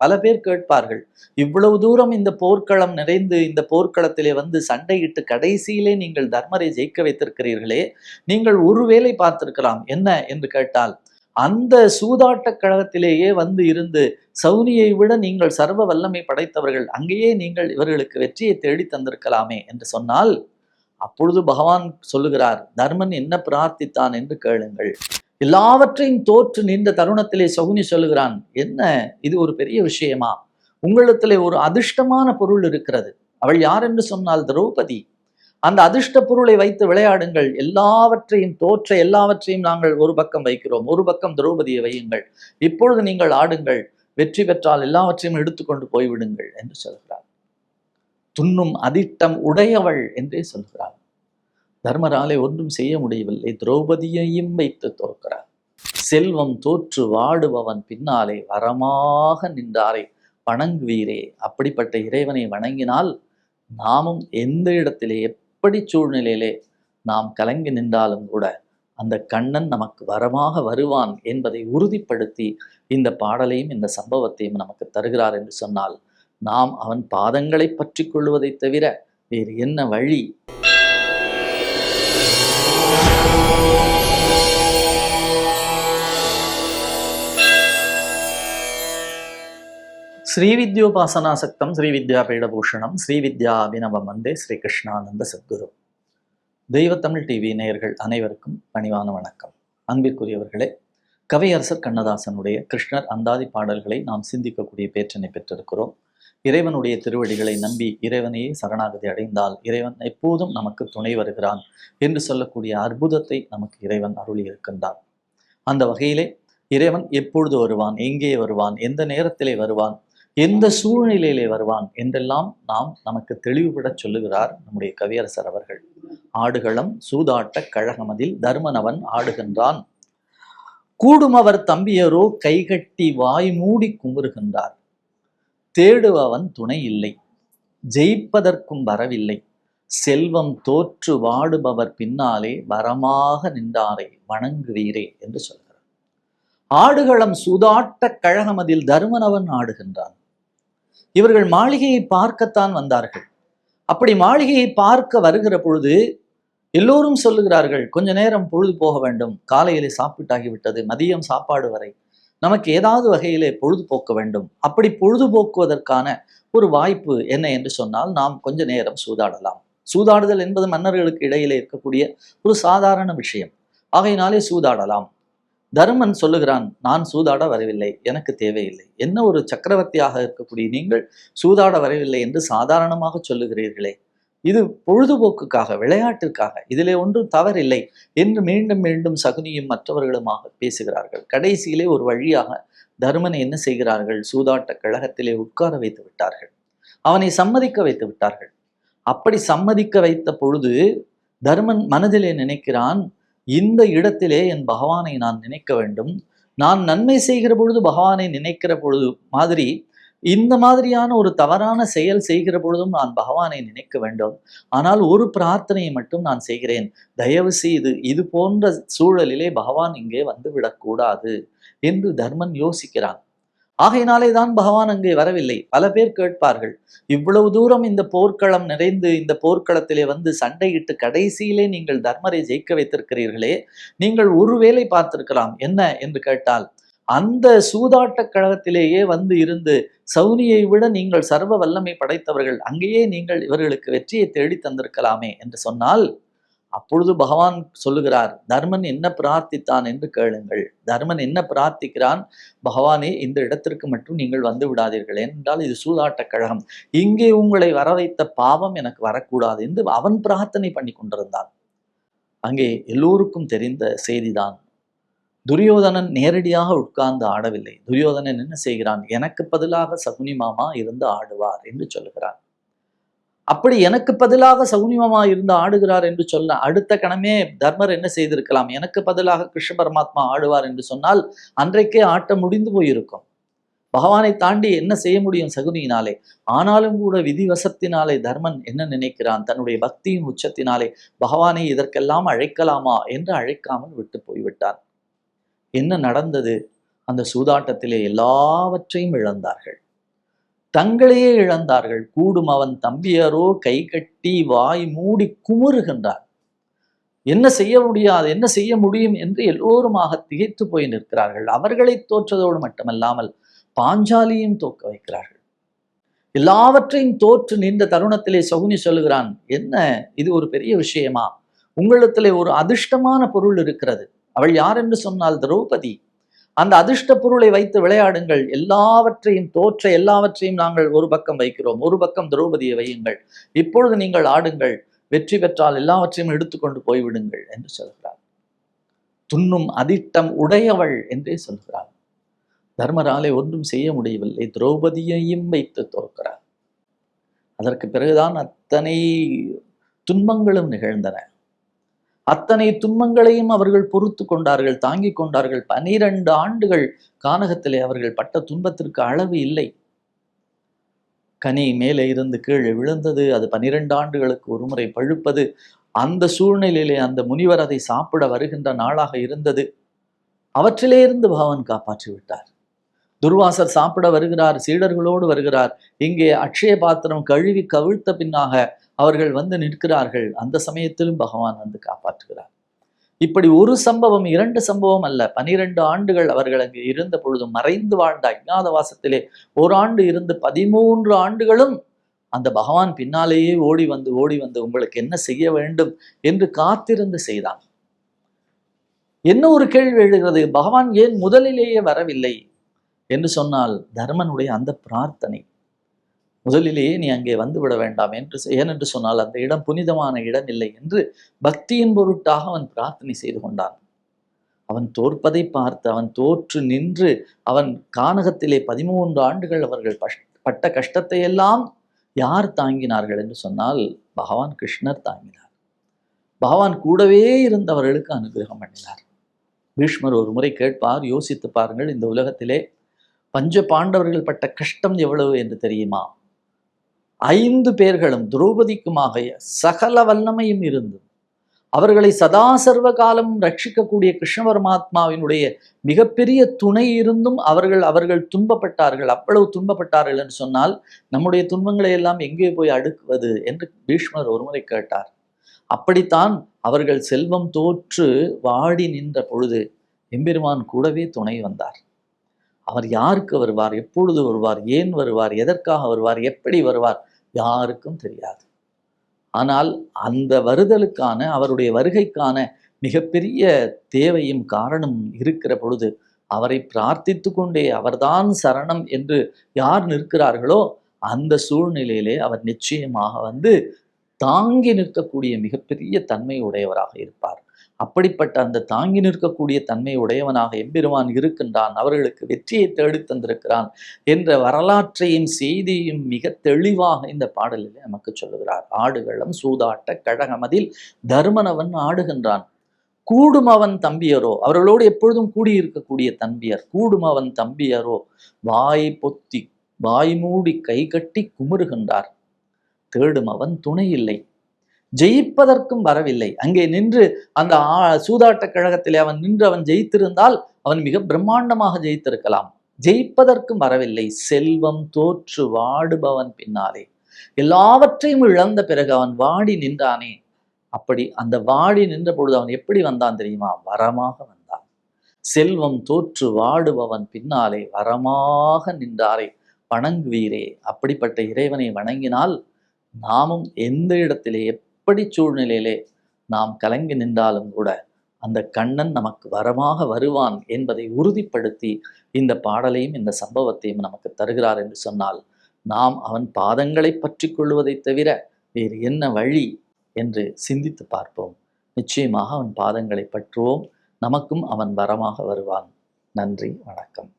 பல பேர் கேட்பார்கள், இவ்வளவு தூரம் இந்த போர்க்களம் நிறைந்து இந்த போர்க்களத்திலே வந்து சண்டையிட்டு கடைசியிலே நீங்கள் தர்மரை ஜெயிக்க வைத்திருக்கிறீர்களே, நீங்கள் ஒருவேளை பார்த்திருக்கலாம். என்ன என்று கேட்டால், அந்த சூதாட்ட கழகத்திலேயே வந்து இருந்து சௌனியை விட நீங்கள் சர்வ வல்லமை படைத்தவர்கள், அங்கேயே நீங்கள் இவர்களுக்கு வெற்றியை தேடி தந்திருக்கலாமே என்று சொன்னால், அப்பொழுது பகவான் சொல்லுகிறார், தர்மன் என்ன பிரார்த்தித்தான் என்று கேளுங்கள். எல்லாவற்றையும் தோற்று நின்ற தருணத்திலே சகுனி சொல்லுகிறான், என்ன இது ஒரு பெரிய விஷயமா? உங்களிடத்திலே ஒரு அதிர்ஷ்டமான பொருள் இருக்கிறது. அவள் யார் என்று சொன்னால் திரௌபதி. அந்த அதிர்ஷ்ட பொருளை வைத்து விளையாடுங்கள். எல்லாவற்றையும் தோற்ற எல்லாவற்றையும் நாங்கள் ஒரு பக்கம் வைக்கிறோம், ஒரு பக்கம் திரௌபதியை வையுங்கள். இப்பொழுது நீங்கள் ஆடுங்கள், வெற்றி பெற்றால் எல்லாவற்றையும் எடுத்துக்கொண்டு போய்விடுங்கள் என்று சொல்கிறார். துண்ணும் அதிர்ஷ்டம் உடையவள் என்றே சொல்கிறார். தர்மராலே ஒன்றும் செய்ய முடியவில்லை. திரௌபதியையும் வைத்து தோற்கிறார். செல்வம் தோற்று வாடுபவன் பின்னாலே வரமாக நின்றாரை வணங்குவீரே. அப்படிப்பட்ட இறைவனை வணங்கினால் நாமும் எந்த இடத்திலே எப்படி சூழ்நிலையிலே நாம் கலங்கி நின்றாலும் கூட அந்த கண்ணன் நமக்கு வரமாக வருவான் என்பதை உறுதிப்படுத்தி இந்த பாடலையும் இந்த சம்பவத்தையும் நமக்கு தருகிறார் என்று சொன்னால், நாம் அவன் பாதங்களை பற்றி கொள்வதை தவிர வேறு என்ன வழி? ஸ்ரீவித்யோபாசனாசக்தம் ஸ்ரீவித்யாபீடபூஷணம் ஸ்ரீவித்யா அபிநவம் வந்தே ஸ்ரீ கிருஷ்ணானந்த சத்குரு. தெய்வத்தமிழ் டிவி நேயர்கள் அனைவருக்கும் பணிவான வணக்கம். அன்பிற்குரியவர்களே, கவியரசர் கண்ணதாசனுடைய கிருஷ்ணர் அந்தாதி பாடல்களை நாம் சிந்திக்கக்கூடிய பேற்றினை பெற்றிருக்கிறோம். இறைவனுடைய திருவடிகளை நம்பி இறைவனையே சரணாகதி அடைந்தால் இறைவன் எப்போதும் நமக்கு துணை வருகிறான் என்று சொல்லக்கூடிய அற்புதத்தை நமக்கு இறைவன் அருளி இருக்கின்றான். அந்த வகையிலே இறைவன் எப்பொழுது வருவான், எங்கே வருவான், எந்த நேரத்திலே வருவான், எந்த சூழ்நிலையிலே வருவான் என்றெல்லாம் நமக்கு தெளிவுபட சொல்லுகிறார் நம்முடைய கவியரசர் அவர்கள். ஆடுகளம் சூதாட்ட கழகமதில் தர்மனவன் ஆடுகின்றான், கூடும் அவர் தம்பியரோ கைகட்டி வாய் மூடி குமுறுகின்றார். தேடுபவன் துணை இல்லை, ஜெயிப்பதற்கும் வரவில்லை, செல்வம் தோற்று வாடுபவர் பின்னாலே வரமாக நின்றாரை வணங்குவீரே என்று சொல்கிறார். ஆடுகளம் சூதாட்ட கழகமதில் தர்மனவன் ஆடுகின்றான். இவர்கள் மாளிகையை பார்க்கத்தான் வந்தார்கள். அப்படி மாளிகையை பார்க்க வருகிற பொழுது எல்லோரும் சொல்லுகிறார்கள், கொஞ்ச நேரம் பொழுது போக வேண்டும், காலையிலே சாப்பிட்டாகிவிட்டது, மதியம் சாப்பாடு வரை நமக்கு ஏதாவது வகையிலே பொழுதுபோக்க வேண்டும். அப்படி பொழுதுபோக்குவதற்கான ஒரு வாய்ப்பு என்ன என்று சொன்னால், நாம் கொஞ்ச நேரம் சூதாடலாம். சூதாடுதல் என்பது மன்னர்களுக்கு இடையிலே இருக்கக்கூடிய ஒரு சாதாரண விஷயம். ஆகையினாலே சூதாடலாம். தர்மன் சொல்லுகிறான், நான் சூதாட வரவில்லை, எனக்கு தேவையில்லை. என்ன ஒரு சக்கரவர்த்தியாக இருக்கக்கூடிய நீங்கள் சூதாட வரவில்லை என்று சாதாரணமாக சொல்லுகிறீர்களே, இது பொழுதுபோக்குக்காக, விளையாட்டிற்காக, இதிலே ஒன்றும் தவறில்லை என்று மீண்டும் மீண்டும் சகுனியும் மற்றவர்களுமாக பேசுகிறார்கள். கடைசியிலே ஒரு வழியாக தர்மனை என்ன செய்கிறார்கள், சூதாட்ட கழகத்திலே உட்கார வைத்து விட்டார்கள். அவனை சம்மதிக்க வைத்து விட்டார்கள். அப்படி சம்மதிக்க வைத்த பொழுது தர்மன் மனதிலே நினைக்கிறான், இந்த இடத்திலே என் பகவானை நான் நினைக்க வேண்டும். நான் நன்மை செய்கிற பொழுது பகவானை நினைக்கிற பொழுது மாதிரி இந்த மாதிரியான ஒரு தவறான செயல் செய்கிற பொழுதும் நான் பகவானை நினைக்க வேண்டும். ஆனால் ஒரு பிரார்த்தனையை மட்டும் நான் செய்கிறேன், தயவு செய்து இது போன்ற சூழலிலே பகவான் இங்கே வந்து விடக்கூடாது என்று தர்மன் யோசிக்கிறான். ஆகையினாலே தான் பகவான் அங்கே வரவில்லை. பல பேர் கேட்பார்கள், இவ்வளவு தூரம் இந்த போர்க்களம் நிறைந்து இந்த போர்க்களத்திலே வந்து சண்டையிட்டு கடைசியிலே நீங்கள் தர்மரை ஜெயிக்க வைத்திருக்கிறீர்களே, நீங்கள் ஒருவேளை பார்த்திருக்கலாம். என்ன என்று கேட்டால், அந்த சூதாட்ட கழகத்திலேயே வந்து இருந்து சௌனியை விட நீங்கள் சர்வ வல்லமை படைத்தவர்கள், அங்கேயே நீங்கள் இவர்களுக்கு வெற்றியை தேடி தந்திருக்கலாமே என்று சொன்னால், அப்பொழுது பகவான் சொல்லுகிறார், தர்மன் என்ன பிரார்த்தித்தான் என்று கேளுங்கள். தர்மன் என்ன பிரார்த்திக்கிறான், பகவானே இந்த இடத்திற்கு மட்டும் நீங்கள் வந்து விடாதீர்கள், என்றால் இது சூதாட்ட கழகம், இங்கே உங்களை வர வைத்த பாவம் எனக்கு வரக்கூடாது என்று அவன் பிரார்த்தனை பண்ணி கொண்டிருந்தான். அங்கே எல்லோருக்கும் தெரிந்த செய்திதான். துரியோதனன் நேரடியாக உட்கார்ந்து ஆடவில்லை. துரியோதனன் என்ன செய்கிறான், எனக்கு பதிலாக சகுனி மாமா இருந்து ஆடுவார் என்று சொல்லுகிறான். அப்படி எனக்கு பதிலாக சகுனி மாமா இருந்து ஆடுகிறார் என்று சொல்ல அடுத்த கணமே தர்மர் என்ன செய்திருக்கலாம், எனக்கு பதிலாக கிருஷ்ண பரமாத்மா ஆடுவார் என்று சொன்னால் அன்றைக்கே ஆட்டம் முடிந்து போயிருக்கும். பகவானை தாண்டி என்ன செய்ய முடியும் சகுனியினாலே? ஆனாலும் கூட விதிவசத்தினாலே தர்மன் என்ன நினைக்கிறான், தன்னுடைய பக்தியின் உச்சத்தினாலே பகவானை இதற்கெல்லாம் அழைக்கலாமா என்று அழைக்காமல் விட்டு போய்விட்டான். என்ன நடந்தது? அந்த சூதாட்டத்திலே எல்லாவற்றையும் இழந்தார்கள். தங்களையே இழந்தார்கள். கூடும் அவன் தம்பியரோ கை கட்டி வாய் மூடி குமுறுகின்றார். என்ன செய்ய முடியாது, என்ன செய்ய முடியும் என்று எல்லோருமாக திகைத்து போய் நிற்கிறார்கள். அவர்களை தோற்றதோடு மட்டுமல்லாமல் பாஞ்சாலியும் தோற்க வைக்கிறார்கள். எல்லாவற்றையும் தோற்று நின்ற தருணத்திலே சகுனி சொல்லுகிறான், என்ன இது ஒரு பெரிய விஷயமா? உங்களிடத்திலே ஒரு அதிர்ஷ்டமான பொருள் இருக்கிறது. அவள் யார் என்று சொன்னால் திரௌபதி. அந்த அதிர்ஷ்ட பொருளை வைத்து விளையாடுங்கள். எல்லாவற்றையும் தோற்ற எல்லாவற்றையும் நாங்கள் ஒரு பக்கம் வைக்கிறோம், ஒரு பக்கம் திரௌபதியை வையுங்கள். இப்பொழுது நீங்கள் ஆடுங்கள், வெற்றி பெற்றால் எல்லாவற்றையும் எடுத்துக்கொண்டு போய்விடுங்கள் என்று சொல்கிறார். துண்ணும் அதிர்ஷ்டம் உடையவள் என்றே சொல்கிறார். தர்மராலே ஒன்றும் செய்ய முடியவில்லை. திரௌபதியையும் வைத்து தோற்கிறார். அதற்கு பிறகுதான் அத்தனை துன்பங்களும் நிகழ்ந்தன. அத்தனை துன்பங்களையும் அவர்கள் பொறுத்து கொண்டார்கள், தாங்கிக் கொண்டார்கள். 12 ஆண்டுகள் கானகத்திலே அவர்கள் பட்ட துன்பத்திற்கு அளவு இல்லை. கனி மேலே இருந்து கீழே விழுந்தது. அது 12 ஆண்டுகளுக்கு ஒரு முறை பழுப்பது. அந்த சூழ்நிலையிலே அந்த முனிவர் அதை சாப்பிட வருகின்ற நாளாக இருந்தது. அவற்றிலே இருந்து பகவான் காப்பாற்றி விட்டார். துர்வாசர் சாப்பிட வருகிறார், சீடர்களோடு வருகிறார். இங்கே அக்ஷய பாத்திரம் கழுவி கவிழ்த்த பின்னாக அவர்கள் வந்து நிற்கிறார்கள். அந்த சமயத்திலும் பகவான் வந்து காப்பாற்றுகிறார். இப்படி ஒரு சம்பவம், 2 சம்பவம் அல்ல. 12 ஆண்டுகள் அவர்கள் அங்கே இருந்த பொழுதும், மறைந்து வாழ்ந்த அஜ்ஞாதவாசத்திலே ஓராண்டு இருந்து 13 ஆண்டுகளும் அந்த பகவான் பின்னாலேயே ஓடி வந்து உங்களுக்கு என்ன செய்ய வேண்டும் என்று காத்திருந்து செய்தான். என்ன ஒரு கேள்வி எழுகிறது, பகவான் ஏன் முதலிலேயே வரவில்லை என்று சொன்னால், தர்மனுடைய அந்த பிரார்த்தனை. முதலிலேயே நீ அங்கே வந்து விட வேண்டாம் என்று, ஏனென்று சொன்னால் அந்த இடம் புனிதமான இடம் இல்லை என்று பக்தியின் பொருட்டாக அவன் பிரார்த்தனை செய்து கொண்டான். அவன் தோற்பதை பார்த்து அவன் தோற்று நின்று அவன் கானகத்திலே 13 ஆண்டுகள் அவர்கள் பட்ட கஷ்டத்தை எல்லாம் யார் தாங்கினார்கள் என்று சொன்னால் பகவான் கிருஷ்ணர் தாங்கினார். பகவான் கூடவே இருந்தவர்களுக்கு அனுகிரகம் பண்ணினார். பீஷ்மர் ஒரு முறை கேட்பார், யோசித்து பாருங்கள், இந்த உலகத்திலே பஞ்ச பாண்டவர்கள் பட்ட கஷ்டம் எவ்வளவு என்று தெரியுமா? 5 பேர்களும் திரௌபதிக்குமாக சகல வல்லமையும் இருந்து அவர்களை சதா சர்வ காலமும் ரட்சிக்கக்கூடிய கிருஷ்ண பரமாத்மாவினுடைய மிகப்பெரிய துணை இருந்தும் அவர்கள் துன்பப்பட்டார்கள். அவ்வளவு துன்பப்பட்டார்கள் என்று சொன்னால் நம்முடைய துன்பங்களை எல்லாம் எங்கே போய் அடுக்குவது என்று பீஷ்மர் ஒருமுறை கேட்டார். அப்படித்தான் அவர்கள் செல்வம் தோற்று வாடி நின்ற பொழுது எம்பெருமான் கூடவே துணை வந்தார். அவர் யாருக்கு வருவார், எப்பொழுது வருவார், ஏன் வருவார், எதற்காக வருவார், எப்படி வருவார், யாருக்கும் தெரியாது. ஆனால் அந்த வருதலுக்கான, அவருடைய வருகைக்கான மிகப்பெரிய தேவையும் காரணம் இருக்கிற பொழுது அவரை பிரார்த்தித்து கொண்டே அவர்தான் சரணம் என்று யார் நிற்கிறார்களோ அந்த சூழ்நிலையிலே அவர் நிச்சயமாக வந்து தாங்கி நிற்கக்கூடிய மிகப்பெரிய தன்மை உடையவராக இருப்பார். அப்படிப்பட்ட அந்த தாங்கி நிற்கக்கூடிய தன்மை உடையவனாக எம்பெருமான் இருக்கின்றான், அவர்களுக்கு வெற்றியை தேடி தந்திருக்கிறான் என்ற வரலாற்றையும் செய்தியும் மிக தெளிவாக இந்த பாடலிலே நமக்கு சொல்லுகிறார். ஆடுகளம் சூதாட்ட கழகமதில் தர்மனவன் ஆடுகின்றான். கூடும் அவன் தம்பியரோ, அவர்களோடு எப்பொழுதும் கூடியிருக்கக்கூடிய தம்பியர், கூடும் அவன் தம்பியரோ வாய் பொத்தி வாய் மூடி கை கட்டி குமுறுகின்றார். தேடும் அவன் துணை இல்லை, ஜெயிப்பதற்கும் வரவில்லை. அங்கே நின்று அந்த சூதாட்ட கழகத்திலே அவன் நின்று அவன் ஜெயித்திருந்தால் அவன் மிக பிரம்மாண்டமாக ஜெயித்திருக்கலாம். ஜெயிப்பதற்கும் வரவில்லை. செல்வம் தோற்று வாடுபவன் பின்னாலே, எல்லாவற்றையும் இழந்த பிறகு அவன் வாடி நின்றானே, அப்படி அந்த வாடி நின்ற பொழுது அவன் எப்படி வந்தான் தெரியுமா? வரமாக வந்தான். செல்வம் தோற்று வாடுபவன் பின்னாலே வரமாக நின்றாரே வணங்குவீரே. அப்படிப்பட்ட இறைவனை வணங்கினால் நாமும் எந்த இடத்திலே எப்படி சூழ்நிலையிலே நாம் கலங்கி நின்றாலும் கூட அந்த கண்ணன் நமக்கு வரமாக வருவான் என்பதை உறுதிப்படுத்தி இந்த பாடலையும் இந்த சம்பவத்தையும் நமக்கு தருகிறார் என்று சொன்னால், நாம் அவன் பாதங்களை பற்றி கொள்வதை தவிர வேறு என்ன வழி என்று சிந்தித்து பார்ப்போம். நிச்சயமாக அவன் பாதங்களை பற்றுவோம், நமக்கும் அவன் வரமாக வருவான். நன்றி, வணக்கம்.